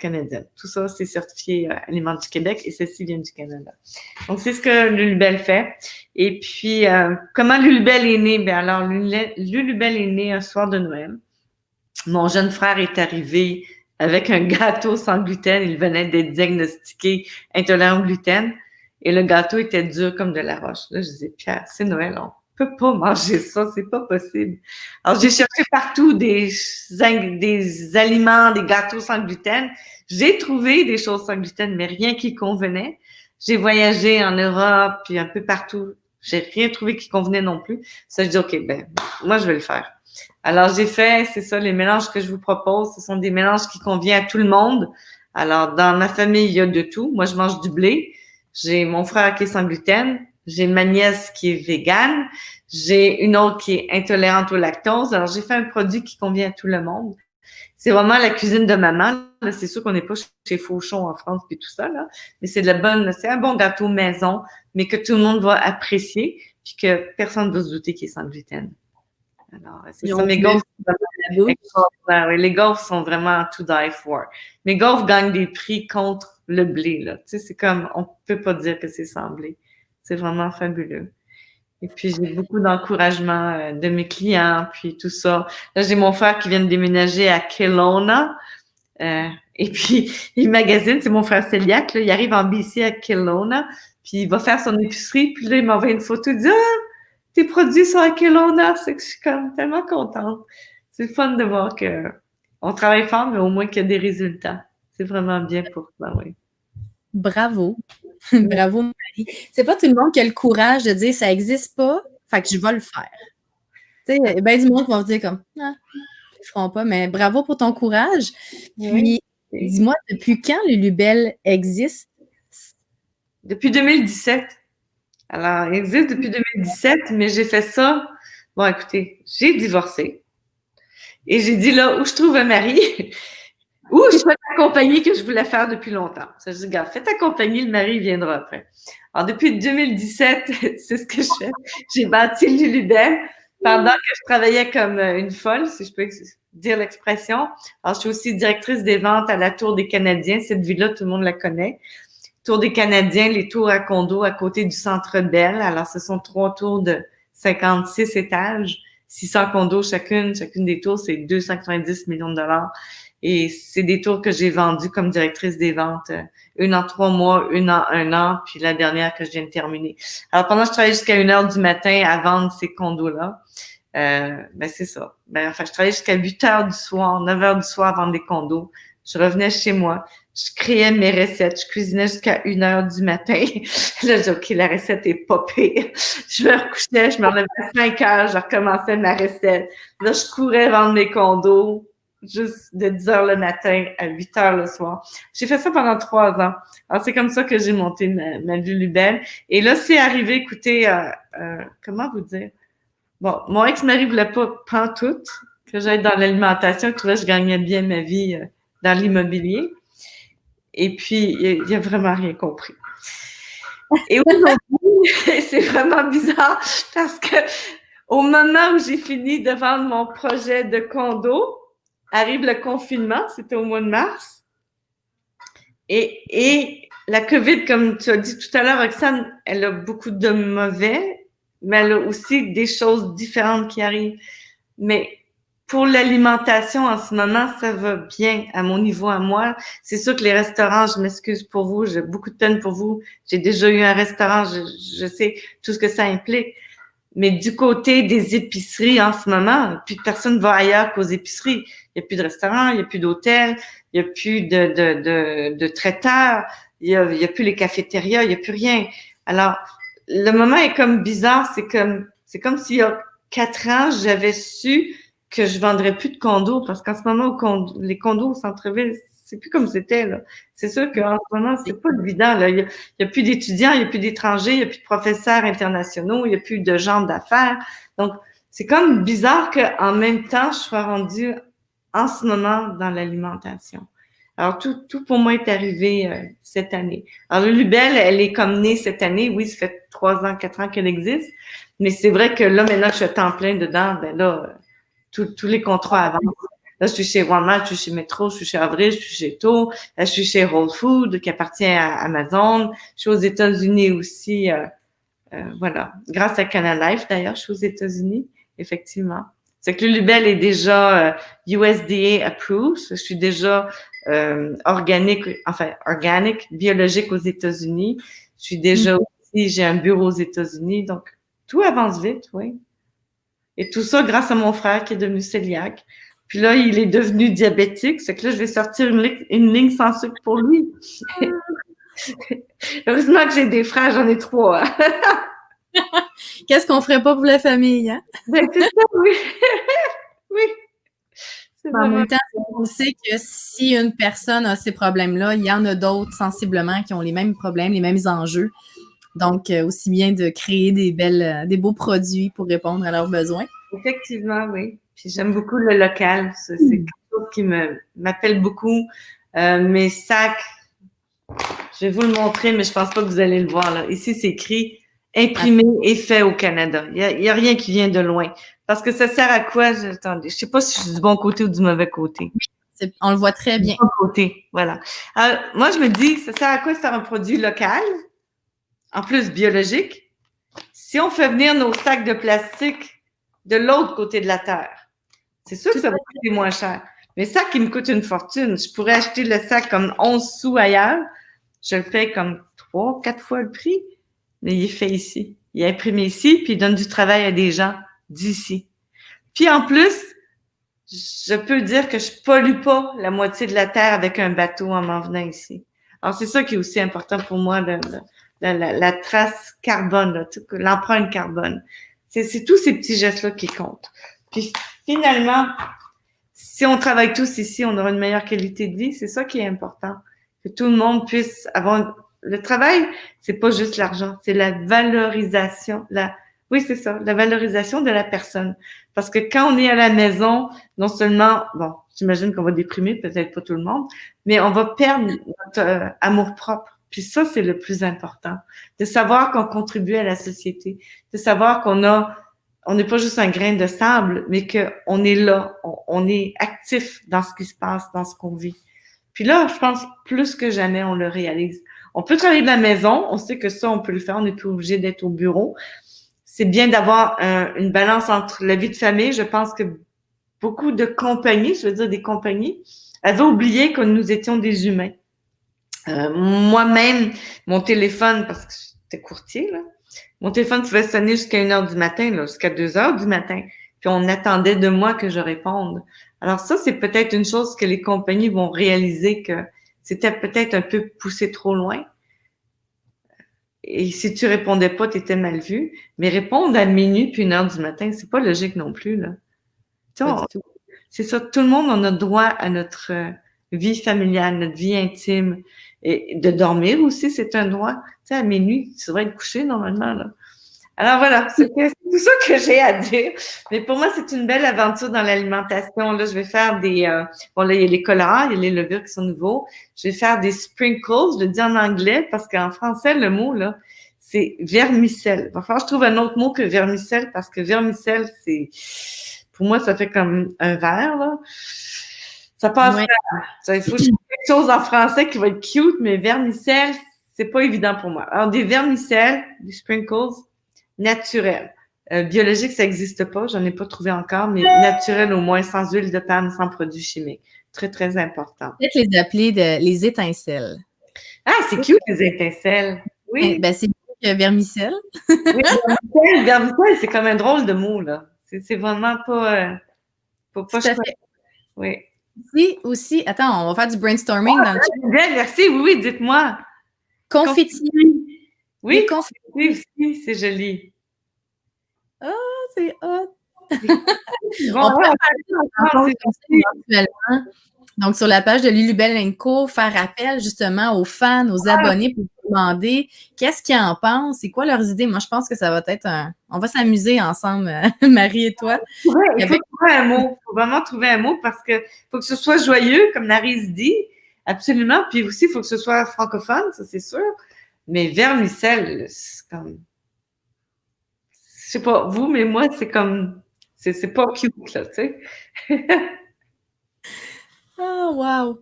Tout ça, c'est certifié Aliments du Québec et ceci vient du Canada. Donc, c'est ce que Lulubelle fait. Et puis, comment Lulubelle est né? Ben alors, Lulubelle est né un soir de Noël. Mon jeune frère est arrivé avec un gâteau sans gluten. Il venait d'être diagnostiqué intolérant au gluten. Et le gâteau était dur comme de la roche. Là, je disais, Pierre, c'est Noël, on peut pas manger ça, c'est pas possible. Alors, j'ai cherché partout des aliments, des gâteaux sans gluten. J'ai trouvé des choses sans gluten, mais rien qui convenait. J'ai voyagé en Europe, puis un peu partout. J'ai rien trouvé qui convenait non plus. Ça, je dis, OK, moi, je vais le faire. Alors, j'ai fait, c'est ça, les mélanges que je vous propose, ce sont des mélanges qui conviennent à tout le monde. Alors, dans ma famille, il y a de tout. Moi, je mange du blé. J'ai mon frère qui est sans gluten. J'ai ma nièce qui est végane. J'ai une autre qui est intolérante au lactose. Alors, j'ai fait un produit qui convient à tout le monde. C'est vraiment la cuisine de maman. Là, c'est sûr qu'on n'est pas chez Fauchon en France puis tout ça, là. Mais c'est un bon gâteau maison, mais que tout le monde va apprécier puis que personne ne va se douter qu'il est sans gluten. Alors, c'est ça, mes gaufres, les gaufres sont vraiment to die for. Mes gaufres gagnent des prix contre le blé, là. Tu sais, c'est comme, on peut pas dire que c'est sans blé. C'est vraiment fabuleux. Et puis, j'ai beaucoup d'encouragement de mes clients, puis tout ça. Là, j'ai mon frère qui vient de déménager à Kelowna. Et puis, il magasine, c'est mon frère cœliaque, là, il arrive en BC à Kelowna, puis il va faire son épicerie, puis là, il m'envoie une photo, il dit « Ah, tes produits sont à Kelowna! » C'est que je suis comme tellement contente. C'est fun de voir que on travaille fort, mais au moins qu'il y a des résultats. C'est vraiment bien pour ça, oui. Bravo. Bravo, Marie. C'est pas tout le monde qui a le courage de dire « ça n'existe pas, fait que je vais le faire ». Tu sais, il y a bien du monde qui va dire comme « Ah, ils le feront pas », mais bravo pour ton courage. Puis, dis-moi, depuis quand Lulubelle existe? Depuis 2017. Alors, il existe depuis 2017, mais j'ai fait ça. Bon, écoutez, j'ai divorcé. Et j'ai dit là, où je trouve un mari, ou je fais ta compagnie que je voulais faire depuis longtemps. Ça, je dis, regarde, fais ta compagnie, le mari viendra après. Alors, depuis 2017, c'est ce que je fais. J'ai bâti Lulubelle pendant que je travaillais comme une folle, si je peux dire l'expression. Alors, je suis aussi directrice des ventes à la Tour des Canadiens. Cette ville-là, tout le monde la connaît. Tour des Canadiens, les tours à condos à côté du Centre Bell. Alors, ce sont 3 tours de 56 étages, 600 condos chacune. Chacune des tours, c'est 290 millions de dollars. Et c'est des tours que j'ai vendues comme directrice des ventes. Une en 3 mois, une en 1 an, puis la dernière que je viens de terminer. Alors, pendant que je travaillais jusqu'à 1 heure du matin à vendre ces condos-là, ben c'est ça. Enfin, je travaillais jusqu'à 8 heures du soir, 9 heures du soir à vendre des condos. Je revenais chez moi, je créais mes recettes, je cuisinais jusqu'à 1 heure du matin. Là, je dis, OK, la recette est pas pire. Je me recouchais, je me relevais à 5 heures, je recommençais ma recette. Là, je courais vendre mes condos, juste de 10 heures le matin à 8 heures le soir. J'ai fait ça pendant 3 ans. Alors, c'est comme ça que j'ai monté ma Lulubelle. Et là, c'est arrivé, écoutez, comment vous dire? Bon, mon ex-mari voulait pas pantoute que j'aille dans l'alimentation, il trouvait que je gagnais bien ma vie dans l'immobilier. Et puis, il a vraiment rien compris. Et aujourd'hui, c'est vraiment bizarre parce que au moment où j'ai fini de vendre mon projet de condo, arrive le confinement, c'était au mois de mars. Et la COVID, comme tu as dit tout à l'heure, Roxane, elle a beaucoup de mauvais, mais elle a aussi des choses différentes qui arrivent. Mais pour l'alimentation, en ce moment, ça va bien à mon niveau à moi. C'est sûr que les restaurants, je m'excuse pour vous, j'ai beaucoup de peine pour vous. J'ai déjà eu un restaurant, je sais tout ce que ça implique. Mais du côté des épiceries en ce moment, plus personne va ailleurs qu'aux épiceries. Il n'y a plus de restaurants, il n'y a plus d'hôtels, il n'y a plus de traiteurs, il y a plus les cafétérias, il n'y a plus rien. Alors, le moment est comme bizarre, c'est comme s'il y a 4 ans, j'avais su que je vendrais plus de condos parce qu'en ce moment, les condos au centre-ville, c'est plus comme c'était, là. C'est sûr qu'en ce moment, c'est pas évident, là. Il y a plus d'étudiants, il y a plus d'étrangers, il y a plus de professeurs internationaux, il y a plus de gens d'affaires. Donc, c'est comme bizarre qu'en même temps, je sois rendue en ce moment dans l'alimentation. Alors, tout pour moi est arrivé cette année. Alors, Lulubelle, elle est comme née cette année. Oui, ça fait 3 ans, 4 ans qu'elle existe. Mais c'est vrai que là, maintenant que je suis à temps plein dedans, ben là, tous les contrats avancent. Là, je suis chez Walmart, je suis chez Metro, je suis chez Avril, je suis chez Tour, là, je suis chez Whole Foods, qui appartient à Amazon. Je suis aux États-Unis aussi, voilà. Grâce à Canal Life, d'ailleurs, je suis aux États-Unis, effectivement. C'est que Lulubelle est déjà USDA approved. Je suis déjà organique, biologique aux États-Unis. Je suis déjà aussi, j'ai un bureau aux États-Unis. Donc, tout avance vite, oui. Et tout ça grâce à mon frère qui est devenu cœliaque. Puis là, il est devenu diabétique. C'est que là, je vais sortir une ligne sans sucre pour lui. Heureusement que j'ai des frères, j'en ai 3. Qu'est-ce qu'on ferait pas pour la famille, hein? Ben, c'est ça, oui. Oui. En même temps, on sait que si une personne a ces problèmes-là, il y en a d'autres sensiblement qui ont les mêmes problèmes, les mêmes enjeux. Donc, aussi bien de créer des beaux produits pour répondre à leurs besoins. Effectivement, oui. Puis j'aime beaucoup le local. C'est quelque chose qui m'appelle beaucoup. Mes sacs, je vais vous le montrer, mais je pense pas que vous allez le voir là. Ici, c'est écrit imprimé et fait au Canada. Il y a rien qui vient de loin. Parce que ça sert à quoi? Attendez, je sais pas si je suis du bon côté ou du mauvais côté. On le voit très bien. Du bon côté, voilà. Alors, moi, je me dis, ça sert à quoi de faire un produit local, en plus biologique, si on fait venir nos sacs de plastique de l'autre côté de la Terre? C'est sûr que ça va coûter moins cher. Mais ça qui me coûte une fortune. Je pourrais acheter le sac comme 11 sous ailleurs. Je le paye comme 3, 4 fois le prix. Mais il est fait ici. Il est imprimé ici, puis il donne du travail à des gens d'ici. Puis en plus, je peux dire que je pollue pas la moitié de la terre avec un bateau en m'en venant ici. Alors c'est ça qui est aussi important pour moi, la trace carbone, l'empreinte carbone. C'est tous ces petits gestes-là qui comptent. Puis finalement, si on travaille tous ici, on aura une meilleure qualité de vie. C'est ça qui est important. Que tout le monde puisse avoir le travail, c'est pas juste l'argent, c'est la valorisation, oui, c'est ça, la valorisation de la personne. Parce que quand on est à la maison, non seulement, bon, j'imagine qu'on va déprimer, peut-être pas tout le monde, mais on va perdre notre amour-propre. Puis ça, c'est le plus important. De savoir qu'on contribue à la société. De savoir on n'est pas juste un grain de sable, mais qu'on est là, on est actif dans ce qui se passe, dans ce qu'on vit. Puis là, je pense, plus que jamais, on le réalise. On peut travailler de la maison, on sait que ça, on peut le faire, on n'est plus obligé d'être au bureau. C'est bien d'avoir une balance entre la vie de famille. Je pense que beaucoup de compagnies, je veux dire des compagnies, avaient oublié que nous étions des humains. Moi-même, mon téléphone, parce que j'étais courtier, là, mon téléphone pouvait sonner jusqu'à 1h du matin, là, jusqu'à 2h du matin. Puis on attendait de moi que je réponde. Alors ça, c'est peut-être une chose que les compagnies vont réaliser que c'était peut-être un peu poussé trop loin. Et si tu répondais pas, tu étais mal vu. Mais répondre à minuit puis 1h du matin, c'est pas logique non plus, là. C'est ça, tout le monde, on a droit à notre vie familiale, notre vie intime. Et de dormir aussi, c'est un droit. Tu sais, à minuit, tu devrais être couché normalement, là. Alors voilà, c'est tout ça que j'ai à dire. Mais pour moi, c'est une belle aventure dans l'alimentation. Là, je vais faire bon, là, il y a les colorants, il y a les levures qui sont nouveaux. Je vais faire des sprinkles, je le dis en anglais, parce qu'en français, le mot, là, c'est vermicelle. Il va falloir que je trouve un autre mot que vermicelle, parce que vermicelle, pour moi, ça fait comme un verre, là. Ça passe. Ouais. Il faut que je trouve quelque chose en français qui va être cute, mais vermicelle, c'est pas évident pour moi. Alors, des vermicelles, des sprinkles, naturel. Biologique, ça n'existe pas. J'en ai pas trouvé encore, mais naturel au moins, sans huile de palme, sans produits chimiques. Très, très important. Peut-être les appeler les étincelles. Ah, c'est cute, les étincelles. Oui. Ben, c'est mieux que vermicelle. Oui, vermicelle, c'est comme un drôle de mot, là. C'est vraiment pas chouette. Oui. Aussi, attends, on va faire du brainstorming dans le chat. Bien, merci. Oui, dites-moi. Confetti. Oui, confetti aussi, c'est joli. Ah, c'est hot! On peut faire donc, sur la page de Lulubelle & Co, faire appel justement aux fans, aux abonnés pour demander qu'est-ce qu'ils en pensent, c'est quoi leurs idées. Moi, je pense que ça va être on va s'amuser ensemble, Marie et toi. Oui, il faut trouver un mot. Il faut vraiment trouver un mot parce que faut que ce soit joyeux, comme Narise dit, absolument. Puis aussi, il faut que ce soit francophone, ça c'est sûr. Mais vermicelle, c'est comme... Je sais pas, vous, mais moi, c'est comme... C'est pas cute, là, tu sais. Oh, wow!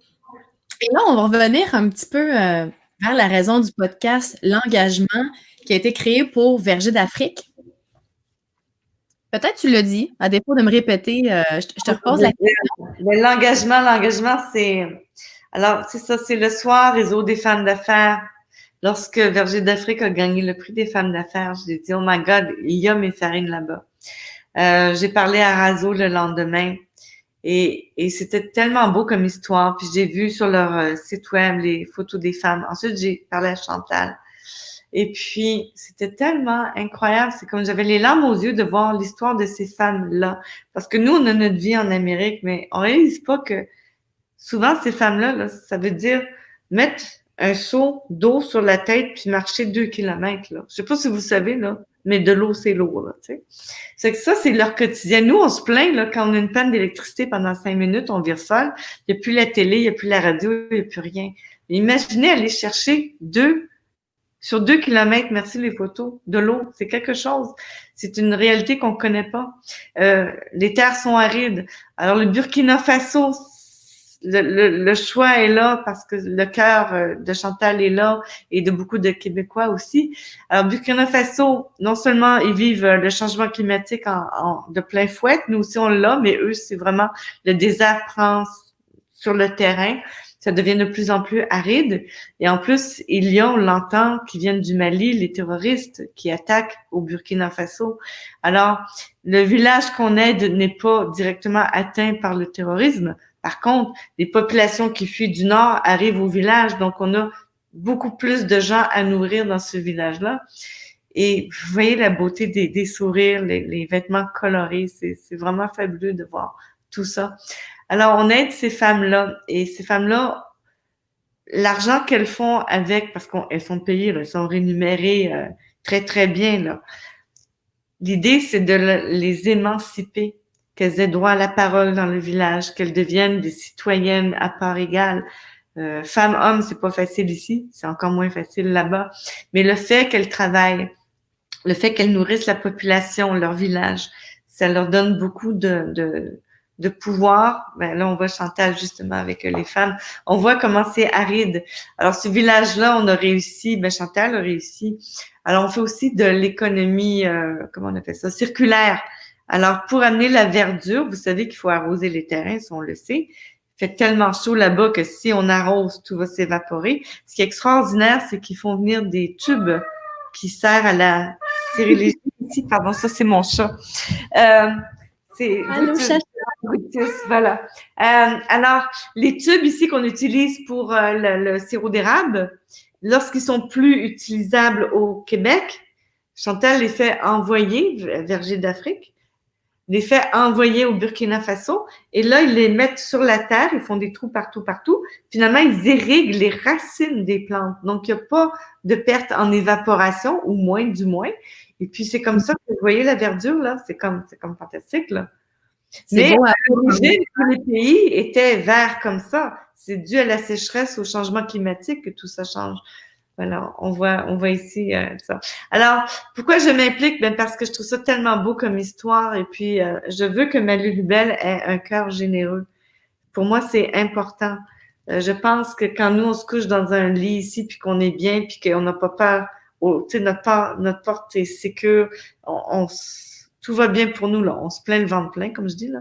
Et là, on va revenir un petit peu vers la raison du podcast, l'engagement qui a été créé pour Verger d'Afrique. Peut-être tu l'as dit, à défaut de me répéter, je te repose la question. L'engagement, c'est... Alors, c'est ça, c'est le soir, Réseau des femmes d'affaires. Lorsque Verger d'Afrique a gagné le prix des femmes d'affaires, j'ai dit, oh my God, il y a mes farines là-bas. J'ai parlé à Razo le lendemain et c'était tellement beau comme histoire. Puis j'ai vu sur leur site web les photos des femmes. Ensuite, j'ai parlé à Chantal. Et puis, c'était tellement incroyable. C'est comme j'avais les larmes aux yeux de voir l'histoire de ces femmes-là. Parce que nous, on a notre vie en Amérique, mais on réalise pas que souvent, ces femmes-là, là, ça veut dire mettre un seau d'eau sur la tête puis marcher 2 kilomètres, là. Je sais pas si vous savez, là, mais de l'eau, c'est lourd, là, tu sais. C'est que ça, c'est leur quotidien. Nous, on se plaint, là, quand on a une panne d'électricité pendant 5 minutes, on vire folle. Il n'y a plus la télé, il n'y a plus la radio, il n'y a plus rien. Mais imaginez aller chercher sur 2 kilomètres, merci les photos, de l'eau. C'est quelque chose. C'est une réalité qu'on connaît pas. Les terres sont arides. Alors, le Burkina Faso, le choix est là parce que le cœur de Chantal est là et de beaucoup de Québécois aussi. Alors, Burkina Faso, non seulement ils vivent le changement climatique de plein fouet, nous aussi on l'a, mais eux, c'est vraiment le désert prend sur le terrain, ça devient de plus en plus aride. Et en plus, il y a, on l'entend, qui viennent du Mali, les terroristes qui attaquent au Burkina Faso. Alors, le village qu'on aide n'est pas directement atteint par le terrorisme. Par contre, les populations qui fuient du nord arrivent au village, donc on a beaucoup plus de gens à nourrir dans ce village-là. Et vous voyez la beauté des sourires, les vêtements colorés, c'est vraiment fabuleux de voir tout ça. Alors, on aide ces femmes-là, et ces femmes-là, l'argent qu'elles font avec, parce qu'elles sont payées, là, elles sont rémunérées très, très bien, là. L'idée, c'est de les émanciper, qu'elles aient droit à la parole dans le village, qu'elles deviennent des citoyennes à part égale. Femmes, hommes, c'est pas facile ici, c'est encore moins facile là-bas. Mais le fait qu'elles travaillent, le fait qu'elles nourrissent la population, leur village, ça leur donne beaucoup de pouvoir. Ben là, on voit Chantal justement avec les femmes. On voit comment c'est aride. Alors, ce village-là, on a réussi, ben Chantal a réussi. Alors, on fait aussi de l'économie, comment on appelle ça, circulaire. Alors, pour amener la verdure, vous savez qu'il faut arroser les terrains, si on le sait. Il fait tellement chaud là-bas que si on arrose, tout va s'évaporer. Ce qui est extraordinaire, c'est qu'ils font venir des tubes qui servent à la stérilisation. Pardon, ça, c'est mon chat. Allô, chacha. Voilà. Alors, les tubes ici qu'on utilise pour le sirop d'érable, lorsqu'ils sont plus utilisables au Québec, Chantal les fait envoyer, Verger d'Afrique, les fait envoyer au Burkina Faso, et là, ils les mettent sur la terre, ils font des trous partout, partout. Finalement, ils irriguent les racines des plantes. Donc, il n'y a pas de perte en évaporation, ou moins du moins. Et puis, c'est comme ça que vous voyez la verdure, là. C'est comme fantastique, là. Mais à l'origine, tous les pays étaient verts comme ça. C'est dû à la sécheresse, au changement climatique que tout ça change. Voilà, on voit ici ça. Alors, pourquoi je m'implique? Ben parce que je trouve ça tellement beau comme histoire, et puis je veux que Malu Lubel ait un cœur généreux. Pour moi, c'est important. Je pense que quand nous, on se couche dans un lit ici, puis qu'on est bien, puis qu'on n'a pas peur, tu sais, notre porte est sécure, tout va bien pour nous, là. On se plaint le ventre plein, comme je dis, là.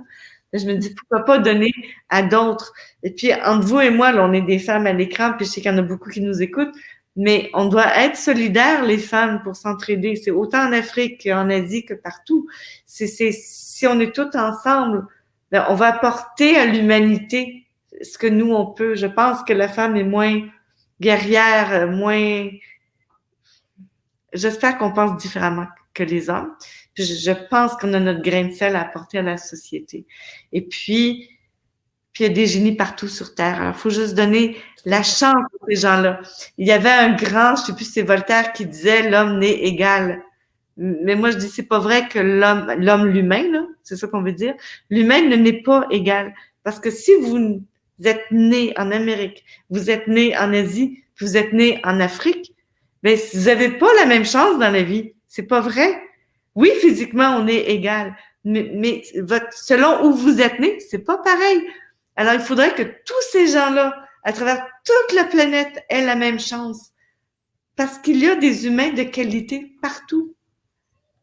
Je me dis, pourquoi pas donner à d'autres? Et puis, entre vous et moi, là, on est des femmes à l'écran, puis je sais qu'il y en a beaucoup qui nous écoutent, mais on doit être solidaires, les femmes, pour s'entraider. C'est autant en Afrique qu'en Asie que partout. Si on est toutes ensemble, ben, on va apporter à l'humanité ce que nous, on peut. Je pense que la femme est moins guerrière, moins... J'espère qu'on pense différemment que les hommes. Puis je pense qu'on a notre grain de sel à apporter à la société. Et puis il y a des génies partout sur Terre. Alors, il faut juste donner la chance à ces gens-là. Il y avait un grand, je sais plus si c'est Voltaire, qui disait « l'homme n'est égal ». Mais moi, je dis, c'est pas vrai que l'humain, là, c'est ça qu'on veut dire, l'humain ne n'est pas égal. Parce que si vous êtes né en Amérique, vous êtes né en Asie, vous êtes né en Afrique, ben, vous n'avez pas la même chance dans la vie. C'est pas vrai. Oui, physiquement, on est égal. Mais selon où vous êtes né, c'est pas pareil. Alors, il faudrait que tous ces gens-là, à travers toute la planète, aient la même chance. Parce qu'il y a des humains de qualité partout.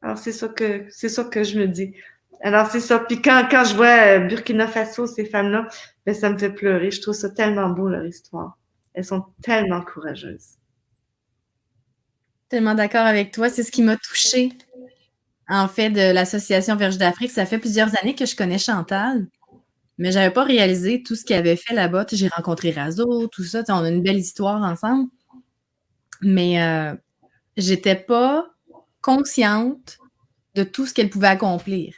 Alors, c'est ça que je me dis. Alors, c'est ça. Puis quand je vois Burkina Faso, ces femmes-là, ben, ça me fait pleurer. Je trouve ça tellement beau, leur histoire. Elles sont tellement courageuses. Tellement d'accord avec toi. C'est ce qui m'a touchée, en fait, de l'Association Verge d'Afrique. Ça fait plusieurs années que je connais Chantal, mais je n'avais pas réalisé tout ce qu'elle avait fait là-bas. J'ai rencontré Razo, tout ça. On a une belle histoire ensemble. Mais j'étais pas consciente de tout ce qu'elle pouvait accomplir.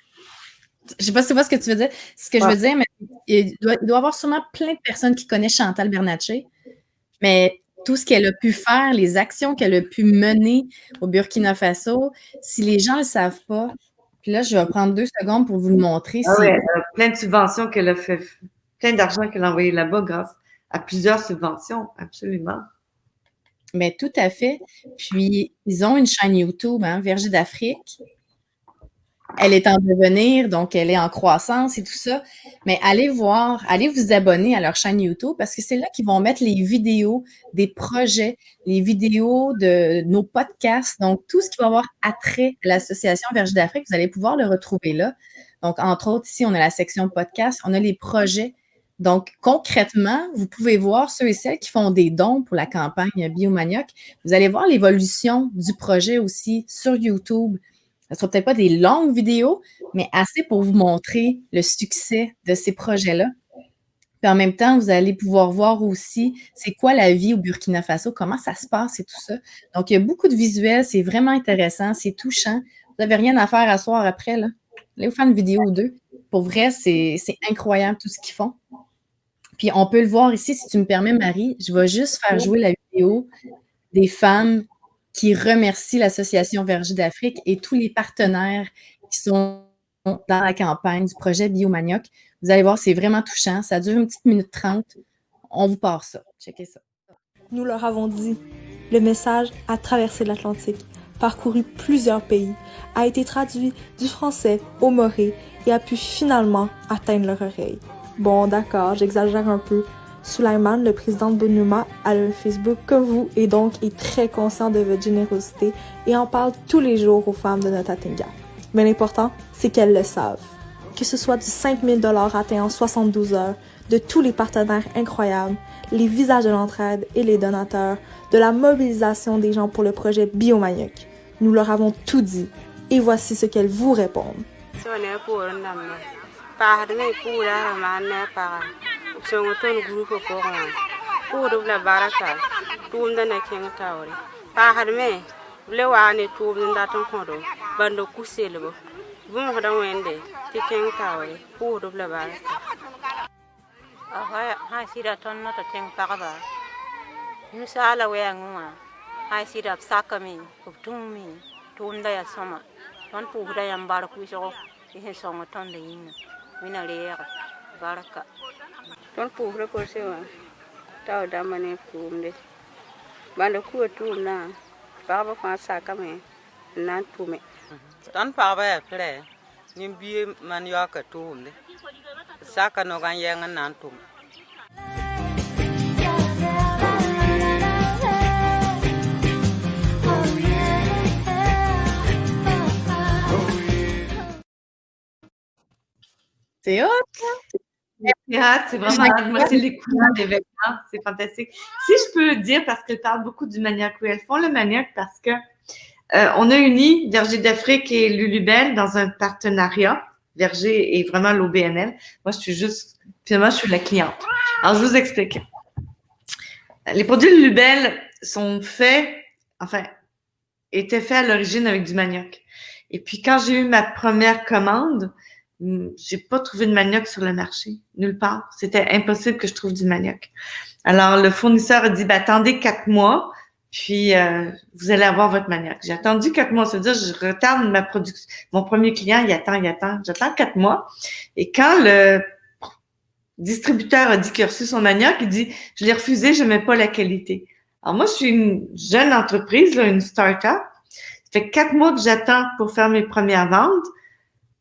Je sais pas si tu vois ce que tu veux dire. Ce que je veux dire, mais il doit y avoir sûrement plein de personnes qui connaissent Chantal Bernatchez, mais tout ce qu'elle a pu faire, les actions qu'elle a pu mener au Burkina Faso, si les gens ne le savent pas, puis là, je vais prendre 2 secondes pour vous le montrer. Ah oui, plein de subventions qu'elle a fait, plein d'argent qu'elle a envoyé là-bas grâce à plusieurs subventions, absolument. Mais tout à fait. Puis, ils ont une chaîne YouTube, hein, Verger d'Afrique. Elle est en devenir, donc elle est en croissance et tout ça. Mais allez voir, allez vous abonner à leur chaîne YouTube parce que c'est là qu'ils vont mettre les vidéos des projets, les vidéos de nos podcasts. Donc, tout ce qui va avoir attrait à l'Association Verger d'Afrique, vous allez pouvoir le retrouver là. Donc, entre autres, ici, on a la section podcast, on a les projets Donc, concrètement, vous pouvez voir ceux et celles qui font des dons pour la campagne Biomanioc. Vous allez voir l'évolution du projet aussi sur YouTube. Ce ne sera peut-être pas des longues vidéos, mais assez pour vous montrer le succès de ces projets-là. Puis en même temps, vous allez pouvoir voir aussi c'est quoi la vie au Burkina Faso, comment ça se passe et tout ça. Donc, il y a beaucoup de visuels, c'est vraiment intéressant, c'est touchant. Vous n'avez rien à faire à soir après, là. Allez vous faire une vidéo ou deux. Pour vrai, c'est incroyable tout ce qu'ils font. Puis on peut le voir ici, si tu me permets, Marie, je vais juste faire jouer la vidéo des femmes qui remercient l'Association Verger d'Afrique et tous les partenaires qui sont dans la campagne du projet Biomanioc. Vous allez voir, c'est vraiment touchant. Ça dure une petite minute 30. On vous part ça. Checkez ça. Nous leur avons dit, le message a traversé l'Atlantique, parcouru plusieurs pays, a été traduit du français au moré et a pu finalement atteindre leur oreille. Bon, d'accord, j'exagère un peu. Souleymane, le président de Bonuma, a un Facebook comme vous et donc est très conscient de votre générosité et en parle tous les jours aux femmes de Notatinga. Mais l'important, c'est qu'elles le savent. Que ce soit du 5 000 $ atteint en 72 heures, de tous les partenaires incroyables, les visages de l'entraide et les donateurs, de la mobilisation des gens pour le projet Biomanioc. Nous leur avons tout dit et voici ce qu'elles vous répondent. C'est hot! C'est vraiment hot. Moi, c'est les couleurs des vêtements. C'est fantastique. Si je peux dire, parce qu'elle parle beaucoup du manioc, oui, elles font le manioc parce que on a uni Verger d'Afrique et Lulubelle dans un partenariat. Verger est vraiment l'OBNL. Moi, finalement, je suis la cliente. Alors, je vous explique. Les produits Lulubelle étaient faits à l'origine avec du manioc. Et puis, quand j'ai eu ma première commande, j'ai pas trouvé de manioc sur le marché, nulle part. C'était impossible que je trouve du manioc. Alors, le fournisseur a dit, attendez 4 mois, puis vous allez avoir votre manioc. J'ai attendu 4 mois, ça veut dire je retarde ma production. Mon premier client, il attend. J'attends 4 mois. Et quand le distributeur a dit qu'il a reçu son manioc, il dit, je l'ai refusé, je n'aimais pas la qualité. Alors moi, je suis une jeune entreprise, là, une start-up. Ça fait 4 mois que j'attends pour faire mes premières ventes.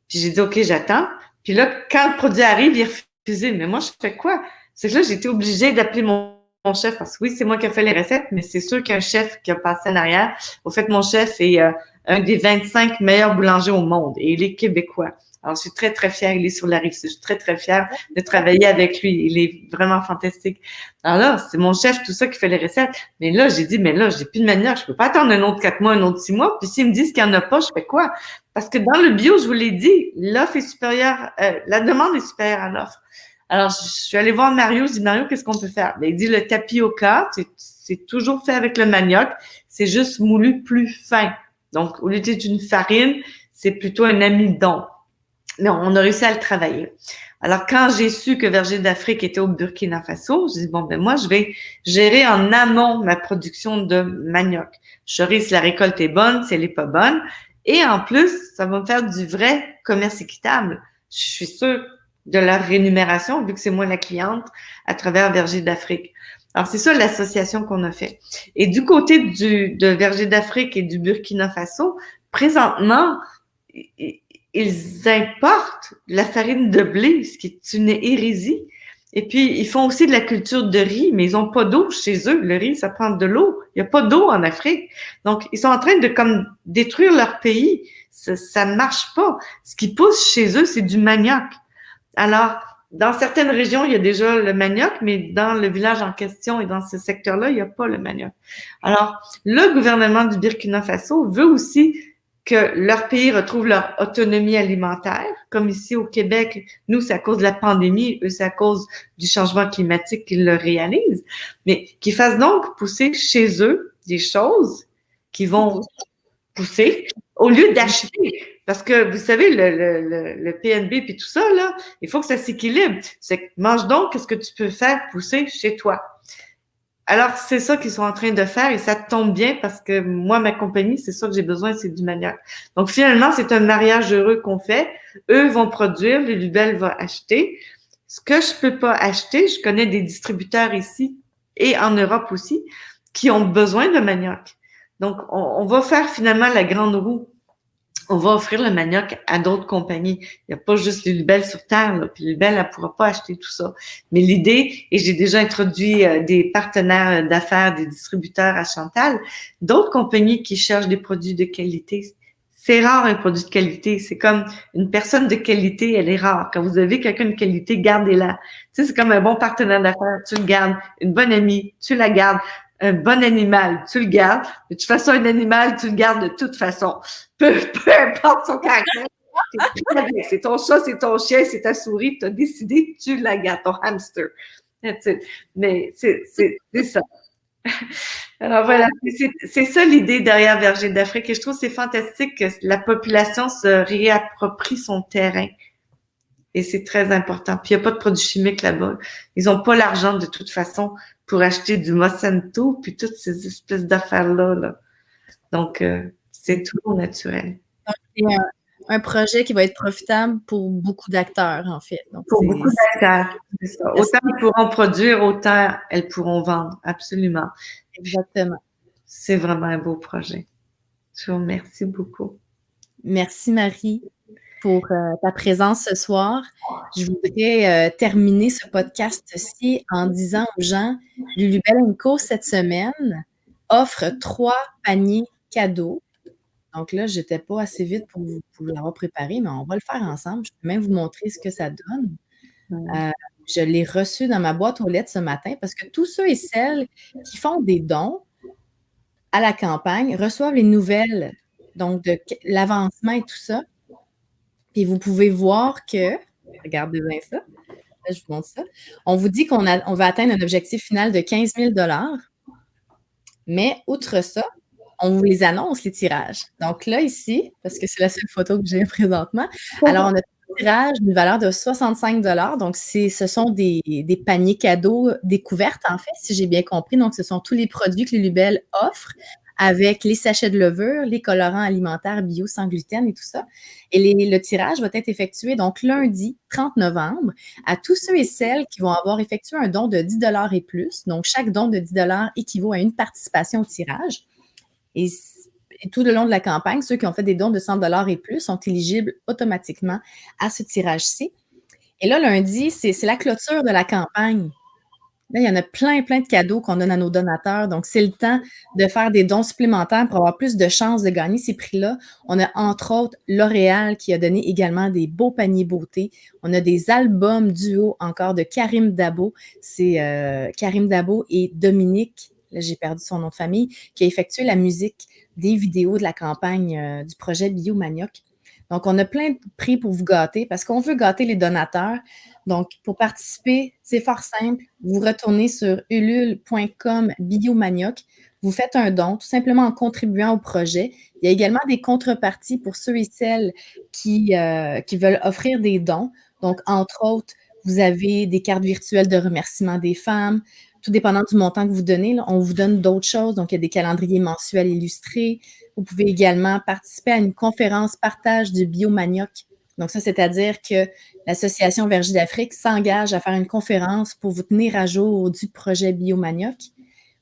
Puis j'ai dit, OK, j'attends. Puis là, quand le produit arrive, il est refusé. Mais moi, je fais quoi? C'est que là, j'ai été obligée d'appeler mon chef parce que oui, c'est moi qui ai fait les recettes, mais c'est sûr qu'il y a un chef qui a passé en arrière. Au fait, mon chef est un des 25 meilleurs boulangers au monde et il est québécois. Alors, je suis très, très fière. Il est sur la rive. Je suis très, très fière de travailler avec lui. Il est vraiment fantastique. Alors là, c'est mon chef, tout ça, qui fait les recettes. Mais là, j'ai dit, j'ai plus de manioc. Je peux pas attendre un autre 4 mois, un autre 6 mois. Puis s'ils me disent qu'il n'y en a pas, je fais quoi? Parce que dans le bio, je vous l'ai dit, l'offre est supérieure, la demande est supérieure à l'offre. Alors, je suis allée voir Mario. Je dis, Mario, qu'est-ce qu'on peut faire? Il dit, le tapioca, c'est toujours fait avec le manioc. C'est juste moulu plus fin. Donc, au lieu d'être une farine, c'est plutôt un amidon. Mais on a réussi à le travailler. Alors, quand j'ai su que Verger d'Afrique était au Burkina Faso, j'ai dit, moi, je vais gérer en amont ma production de manioc. Je saurai si la récolte est bonne, si elle n'est pas bonne. Et en plus, ça va me faire du vrai commerce équitable. Je suis sûre de leur rémunération, vu que c'est moi la cliente, à travers Verger d'Afrique. Alors, c'est ça l'association qu'on a fait. Et du côté de Verger d'Afrique et du Burkina Faso, présentement, ils importent la farine de blé, ce qui est une hérésie. Et puis, ils font aussi de la culture de riz, mais ils n'ont pas d'eau chez eux. Le riz, ça prend de l'eau. Il n'y a pas d'eau en Afrique. Donc, ils sont en train de détruire leur pays. Ça ne marche pas. Ce qui pousse chez eux, c'est du manioc. Alors, dans certaines régions, il y a déjà le manioc, mais dans le village en question et dans ce secteur-là, il n'y a pas le manioc. Alors, le gouvernement du Burkina Faso veut aussi que leur pays retrouve leur autonomie alimentaire. Comme ici au Québec, nous, c'est à cause de la pandémie, eux, c'est à cause du changement climatique qu'ils le réalisent, mais qu'ils fassent donc pousser chez eux des choses qui vont pousser au lieu d'acheter. Parce que, vous savez, le PNB puis tout ça, là, il faut que ça s'équilibre. C'est que mange donc qu'est-ce que tu peux faire pousser chez toi. Alors, c'est ça qu'ils sont en train de faire et ça tombe bien parce que moi, ma compagnie, c'est ça que j'ai besoin, c'est du manioc. Donc, finalement, c'est un mariage heureux qu'on fait. Eux vont produire, le Lubel va acheter. Ce que je peux pas acheter, je connais des distributeurs ici et en Europe aussi qui ont besoin de manioc. Donc, on va faire finalement la grande roue. On va offrir le manioc à d'autres compagnies. Il n'y a pas juste Lulubelle sur Terre, là, puis Lulubelle, elle ne pourra pas acheter tout ça. Mais l'idée, et j'ai déjà introduit des partenaires d'affaires, des distributeurs à Chantal, d'autres compagnies qui cherchent des produits de qualité. C'est rare un produit de qualité. C'est comme une personne de qualité, elle est rare. Quand vous avez quelqu'un de qualité, gardez-la. Tu sais, c'est comme un bon partenaire d'affaires, tu le gardes. Une bonne amie, tu la gardes. Un bon animal, tu le gardes. De toute façon, un animal, tu le gardes de toute façon. Peu importe son caractère. C'est ton chat, c'est ton chien, c'est ta souris. Tu as décidé, tu la gardes, ton hamster. Mais c'est ça. Alors voilà, c'est ça l'idée derrière Verger d'Afrique. Et je trouve que c'est fantastique que la population se réapproprie son terrain. Et c'est très important. Puis il n'y a pas de produits chimiques là-bas. Ils n'ont pas l'argent de toute façon pour acheter du Monsanto puis toutes ces espèces d'affaires-là. Là. Donc, c'est tout naturel. C'est un projet qui va être profitable pour beaucoup d'acteurs, en fait. Donc, pour beaucoup d'acteurs, c'est ça. Autant elles pourront produire, autant elles pourront vendre. Absolument. Exactement. C'est vraiment un beau projet. Je vous remercie beaucoup. Merci, Marie, pour ta présence ce soir. Je voudrais terminer ce podcast-ci en disant aux gens, Lulubelle & Co, cette semaine, offre 3 paniers cadeaux. Donc là, je n'étais pas assez vite pour l'avoir préparé, mais on va le faire ensemble. Je peux même vous montrer ce que ça donne. Je l'ai reçu dans ma boîte aux lettres ce matin parce que tous ceux et celles qui font des dons à la campagne reçoivent les nouvelles, donc de l'avancement et tout ça. Puis vous pouvez voir que, regardez bien ça, là, je vous montre ça, on vous dit qu'on va atteindre un objectif final de 15 000 $, mais outre ça, on vous les annonce, les tirages. Donc là, ici, parce que c'est la seule photo que j'ai présentement, alors on a un tirage d'une valeur de 65 $. Donc, ce sont des paniers cadeaux découvertes, en fait, si j'ai bien compris. Donc, ce sont tous les produits que Lulubelle offre avec les sachets de levure, les colorants alimentaires bio sans gluten et tout ça. Et le tirage va être effectué donc lundi 30 novembre à tous ceux et celles qui vont avoir effectué un don de 10 $ et plus. Donc, chaque don de 10 $ équivaut à une participation au tirage. Et tout le long de la campagne, ceux qui ont fait des dons de 100 $ et plus sont éligibles automatiquement à ce tirage-ci. Et là, lundi, c'est la clôture de la campagne. Là, il y en a plein de cadeaux qu'on donne à nos donateurs. Donc, c'est le temps de faire des dons supplémentaires pour avoir plus de chances de gagner ces prix-là. On a, entre autres, L'Oréal qui a donné également des beaux paniers beauté. On a des albums duo encore de Karim Dabo. C'est Karim Dabo et Dominique, là, j'ai perdu son nom de famille, qui a effectué la musique des vidéos de la campagne du projet Bio Manioc. Donc, on a plein de prix pour vous gâter parce qu'on veut gâter les donateurs. Donc, pour participer, c'est fort simple. Vous retournez sur ulule.com/biomanioc. Vous faites un don, tout simplement en contribuant au projet. Il y a également des contreparties pour ceux et celles qui veulent offrir des dons. Donc, entre autres, vous avez des cartes virtuelles de remerciement des femmes. Tout dépendant du montant que vous donnez, là, on vous donne d'autres choses. Donc, il y a des calendriers mensuels illustrés. Vous pouvez également participer à une conférence partage du Biomanioc. Donc ça, c'est-à-dire que l'Association Verger d'Afrique s'engage à faire une conférence pour vous tenir à jour du projet Biomanioc.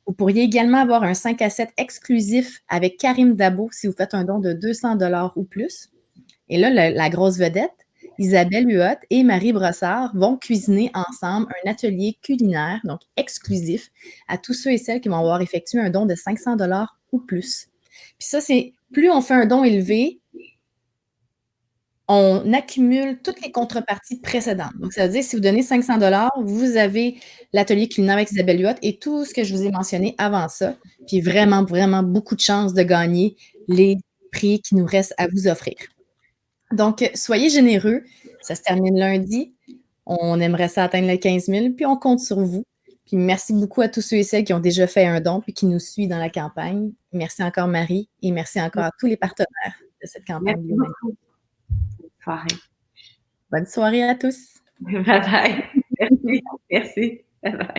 Vous pourriez également avoir un 5 à 7 exclusif avec Karim Dabo si vous faites un don de 200 $ ou plus. Et là, la grosse vedette, Isabelle Huot et Marie Brossard vont cuisiner ensemble un atelier culinaire, donc exclusif, à tous ceux et celles qui vont avoir effectué un don de 500 $ ou plus. Puis ça, c'est plus on fait un don élevé, on accumule toutes les contreparties précédentes. Donc, ça veut dire, si vous donnez 500 $, vous avez l'atelier culinaire avec Isabelle Huot et tout ce que je vous ai mentionné avant ça. Puis vraiment, vraiment beaucoup de chances de gagner les prix qui nous restent à vous offrir. Donc, soyez généreux. Ça se termine lundi. On aimerait ça atteindre les 15 000, puis on compte sur vous. Puis merci beaucoup à tous ceux et celles qui ont déjà fait un don puis qui nous suivent dans la campagne. Merci encore, Marie, et merci encore à tous les partenaires de cette campagne. Merci beaucoup. Bonne soirée à tous. Bye bye. Merci. Merci. Bye bye.